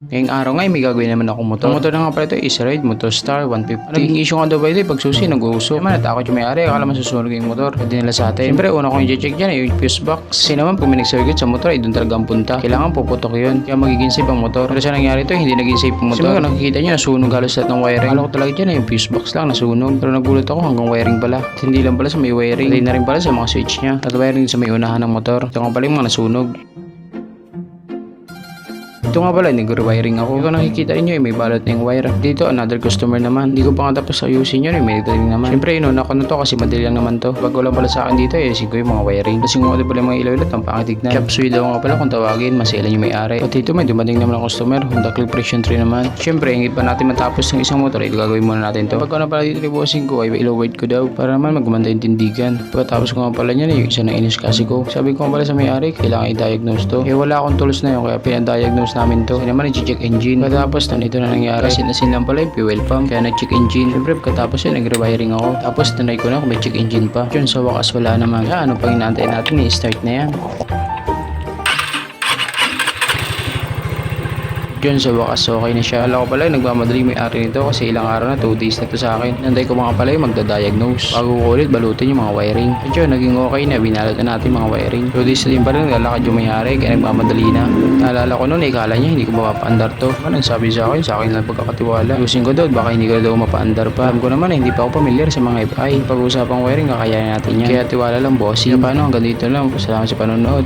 Ngayong araw nga, may gagawin naman akong motor. Ang motor na nga pala ito is Ride Motor Star 150. Naging issue nga daw ba ito, pag susi, nag-uusok. Naman, natakot yung may-ari, akala man susunog yung motor. Pwede nila sa atin. Siyempre, una kong i-check dyan yung fuse box. Kasi naman, pag may nag-circuit sa motor, ay doon talaga ang punta. Kailangan puputok yun. Kaya magiging safe ang motor. Pero sa nangyari ito, hindi naging safe ang motor. Kasi mga nakikita nyo, nasunog halos lahat ng wiring. Alam ko talaga dyan, yung fuse box lang, nasunog. Pero nagulat ako hanggang wiring pala. At hindi lang pala sa may wiring. Pati na rin pala sa mga switch niya. At wiring sa may unahan ng motor. Ito nga pala yung mga nasunog. Ito nga pala, nag-rewiring ako. Kung nakikita niyo, may balot na yung wire. Dito, another customer naman. Hindi ko pa nga tapos ayusin yun, may ring naman. Siyempre, inuna ko na to kasi madali lang naman to. Pag wala pala sa akin dito, ayusin ko yung mga wiring. Kasi nga pala yung mga ilaw-ilaw, ang pangitignan. Chop suey daw nga pala kung tawagin, masilan yung may-ari. At dito, may dumating naman ang customer. Honda Click Pression 3 naman. Siyempre, hingit pa natin matapos ng isang motor, ito gagawin muna natin to. Pag na pala dito libusin ko, ay ilo-wait ko daw para naman magumanda yung tindigan. Pagkatapos ko nga pala niyan, yung isa na inis kasi ko. Sabi ko nga pala sa may-ari, kailangan i-diagnose to. Eh wala akong tools na yun, kaya pinadiagnose namin to. Kasi naman check engine. Pagkatapos nito na nangyari. Sinasin lang pala yung fuel pump. Kaya nag-check engine. Siyempre pagkatapos yun, nag-rewiring ako. Tapos tinry ko na kung may check engine pa. Yun, sa wakas wala naman. Kaya ano pang inaantay natin, i-start na yan. Yun, sa wakas okay na siya. Alam ko pala nagmamadali may-ari nito kasi ilang araw na, 2 days na to sa akin. Nanday ko mga pala yung magda-diagnose. Bago ko ulit balutin yung mga wiring. At yun, naging okay na. Binalot na natin mga wiring. 2 days na din pala naglalakad yung may-ari kaya nagmamadali na. Naalala ko noon, ikala niya hindi ko mapapaandar to. Nagsabi sa akin lang pagkakatiwala. Ayusin ko daw, baka hindi ko daw mapaandar pa. Alam ko naman hindi pa ako pamilyar sa mga FI. Pag-usapang wiring, kakayanin natin yan. Kaya tiwala lang bossy. Paano, hanggang dito lang. Salamat sa panonood.